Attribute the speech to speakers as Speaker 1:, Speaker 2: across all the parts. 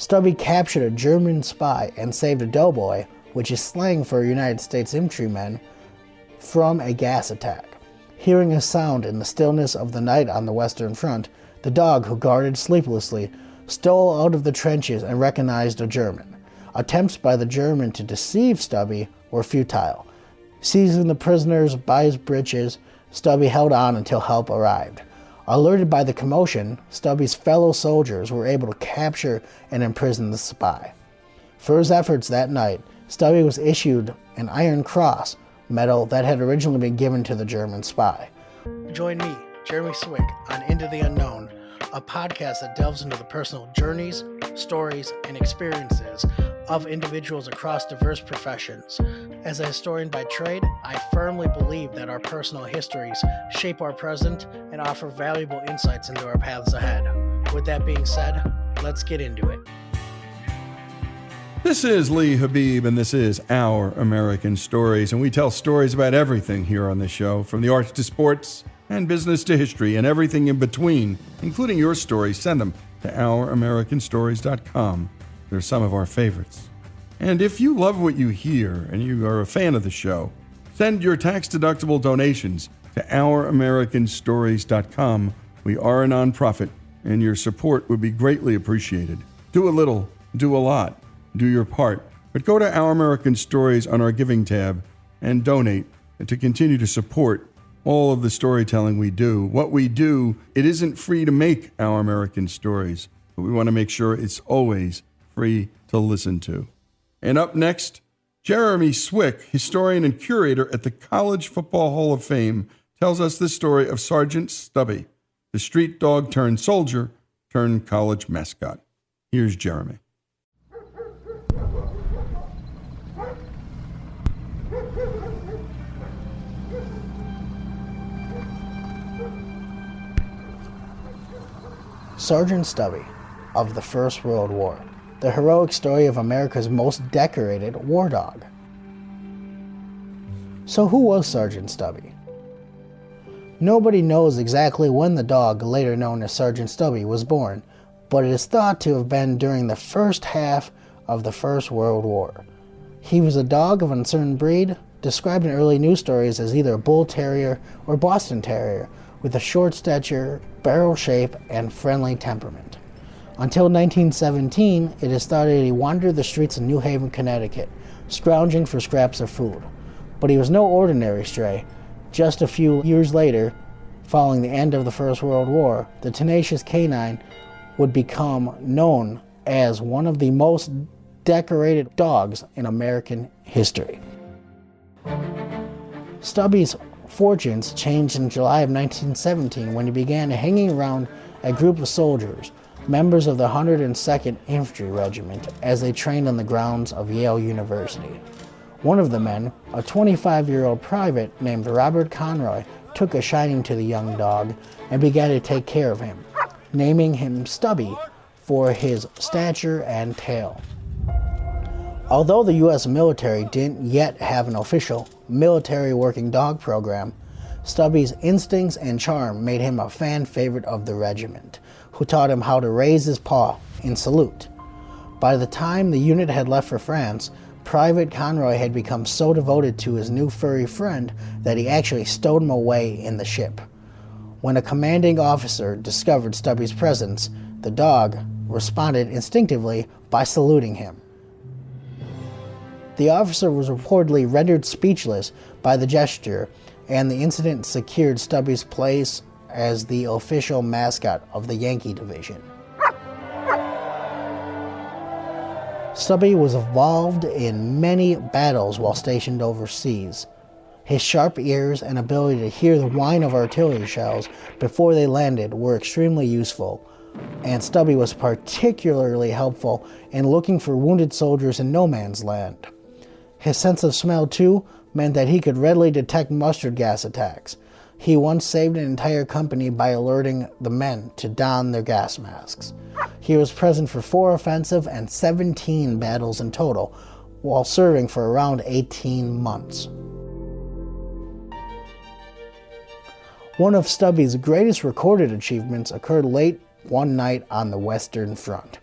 Speaker 1: Stubby captured a German spy and saved a doughboy, which is slang for United States infantrymen, from a gas attack. Hearing a sound in the stillness of the night on the Western Front, the dog, who guarded sleeplessly, stole out of the trenches and recognized a German. Attempts by the German to deceive Stubby were futile. Seizing the prisoners by his breeches, Stubby held on until help arrived. Alerted by the commotion, Stubby's fellow soldiers were able to capture and imprison the spy. For his efforts that night, Stubby was issued an Iron Cross medal that had originally been given to the German spy. Join me, Jeremy Swick, on Into the Unknown, a podcast that delves into the personal journeys, stories, and experiences of individuals across diverse professions. As a historian by trade, I firmly believe that our personal histories shape our present and offer valuable insights into our paths ahead. With that being said, let's get into it.
Speaker 2: This is Lee Habib, and this is Our American Stories, and we tell stories about everything here on this show, from the arts to sports and business to history and everything in between, including your stories. Send them to ouramericanstories.com. They're some of our favorites. And if you love what you hear and you are a fan of the show, send your tax-deductible donations to ouramericanstories.com. We are a nonprofit, and your support would be greatly appreciated. Do a little, do a lot. Do your part, but go to Our American Stories on our Giving tab and donate to continue to support all of the storytelling we do. What we do, it isn't free to make Our American Stories, but we want to make sure it's always free to listen to. And up next, Jeremy Swick, historian and curator at the College Football Hall of Fame, tells us the story of Sergeant Stubby, the street dog turned soldier turned college mascot. Here's Jeremy.
Speaker 1: Sergeant Stubby of the First World War, the heroic story of America's most decorated war dog. So who was Sergeant Stubby? Nobody knows exactly when the dog, later known as Sergeant Stubby, was born, but it is thought to have been during the first half of the First World War. He was a dog of uncertain breed, described in early news stories as either a bull terrier or Boston terrier, with a short stature, barrel shape, and friendly temperament. Until 1917, it is thought that he wandered the streets of New Haven, Connecticut, scrounging for scraps of food. But he was no ordinary stray. Just a few years later, following the end of the First World War, the tenacious canine would become known as one of the most decorated dogs in American history. Stubby's fortunes changed in July of 1917 when he began hanging around a group of soldiers, members of the 102nd Infantry Regiment, as they trained on the grounds of Yale University. One of the men, a 25-year-old private named Robert Conroy, took a shining to the young dog and began to take care of him, naming him Stubby for his stature and tail. Although the U.S. military didn't yet have an official military working dog program, Stubby's instincts and charm made him a fan favorite of the regiment, who taught him how to raise his paw in salute. By the time the unit had left for France, Private Conroy had become so devoted to his new furry friend that he actually stowed him away in the ship. When a commanding officer discovered Stubby's presence, the dog responded instinctively by saluting him. The officer was reportedly rendered speechless by the gesture, and the incident secured Stubby's place as the official mascot of the Yankee Division. Stubby was involved in many battles while stationed overseas. His sharp ears and ability to hear the whine of artillery shells before they landed were extremely useful, and Stubby was particularly helpful in looking for wounded soldiers in no man's land. His sense of smell, too, meant that he could readily detect mustard gas attacks. He once saved an entire company by alerting the men to don their gas masks. He was present for 4 offensive and 17 battles in total, while serving for around 18 months. One of Stubby's greatest recorded achievements occurred late one night on the Western Front.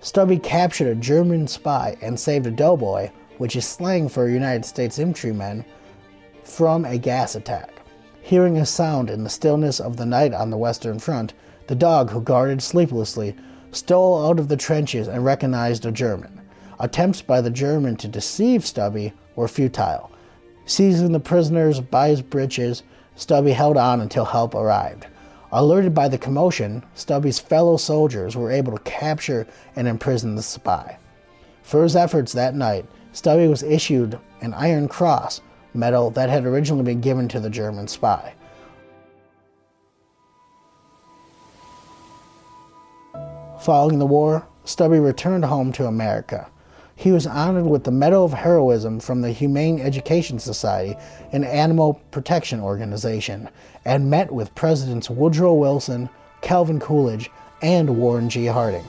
Speaker 1: Stubby captured a German spy and saved a doughboy, which is slang for United States infantrymen, from a gas attack. Hearing a sound in the stillness of the night on the Western Front, the dog, who guarded sleeplessly, stole out of the trenches and recognized a German. Attempts by the German to deceive Stubby were futile. Seizing the prisoners by his breeches, Stubby held on until help arrived. Alerted by the commotion, Stubby's fellow soldiers were able to capture and imprison the spy. For his efforts that night, Stubby was issued an Iron Cross medal that had originally been given to the German spy. Following the war, Stubby returned home to America. He was honored with the Medal of Heroism from the Humane Education Society, an animal protection organization, and met with Presidents Woodrow Wilson, Calvin Coolidge, and Warren G. Harding.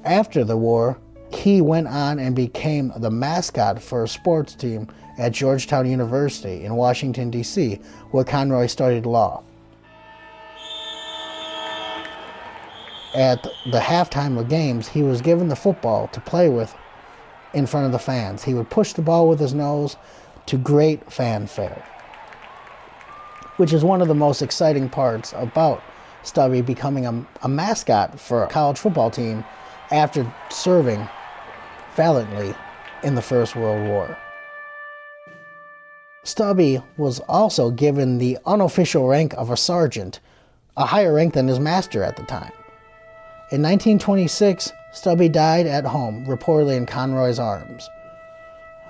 Speaker 1: After the war, he went on and became the mascot for a sports team at Georgetown University in Washington, D.C., where Conroy studied law. At the halftime of games, he was given the football to play with in front of the fans. He would push the ball with his nose to great fanfare, which is one of the most exciting parts about Stubby becoming a mascot for a college football team after serving valiantly in the First World War. Stubby was also given the unofficial rank of a sergeant, a higher rank than his master at the time. In 1926, Stubby died at home, reportedly in Conroy's arms.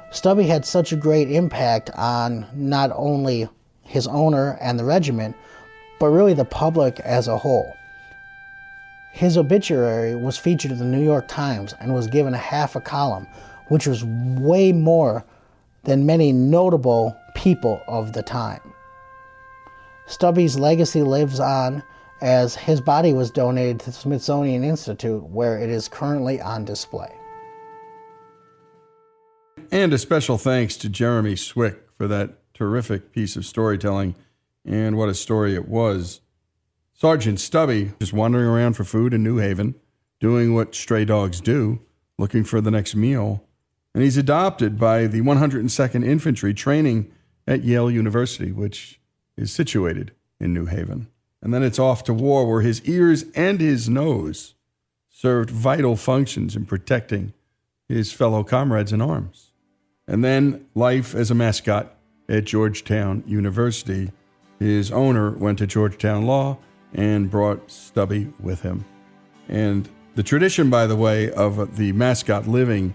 Speaker 1: Stubby had such a great impact on not only his owner and the regiment, but really the public as a whole. His obituary was featured in the New York Times and was given a half a column, which was way more than many notable people of the time. Stubby's legacy lives on, as his body was donated to the Smithsonian Institute, where it is currently on display.
Speaker 2: And a special thanks to Jeremy Swick for that terrific piece of storytelling, and what a story it was. Sergeant Stubby is wandering around for food in New Haven, doing what stray dogs do, looking for the next meal, and he's adopted by the 102nd Infantry training at Yale University, which is situated in New Haven. And then it's off to war, where his ears and his nose served vital functions in protecting his fellow comrades in arms. And then life as a mascot at Georgetown University. His owner went to Georgetown Law and brought Stubby with him. And the tradition, by the way, of the mascot living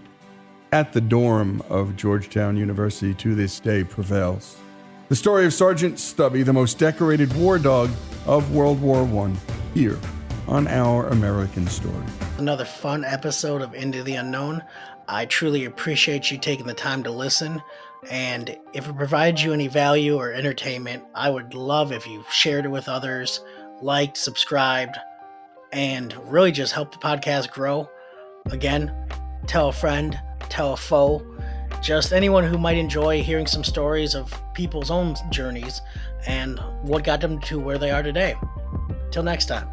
Speaker 2: at the dorm of Georgetown University to this day prevails. The story of Sergeant Stubby, the most decorated war dog of World War I, here on Our American Story.
Speaker 1: Another fun episode of Into the Unknown. I truly appreciate you taking the time to listen, and if it provides you any value or entertainment, I would love if you shared it with others, liked, subscribed, and really just help the podcast grow. Again, tell a friend, tell a foe, just anyone who might enjoy hearing some stories of people's own journeys and what got them to where they are today. Till next time.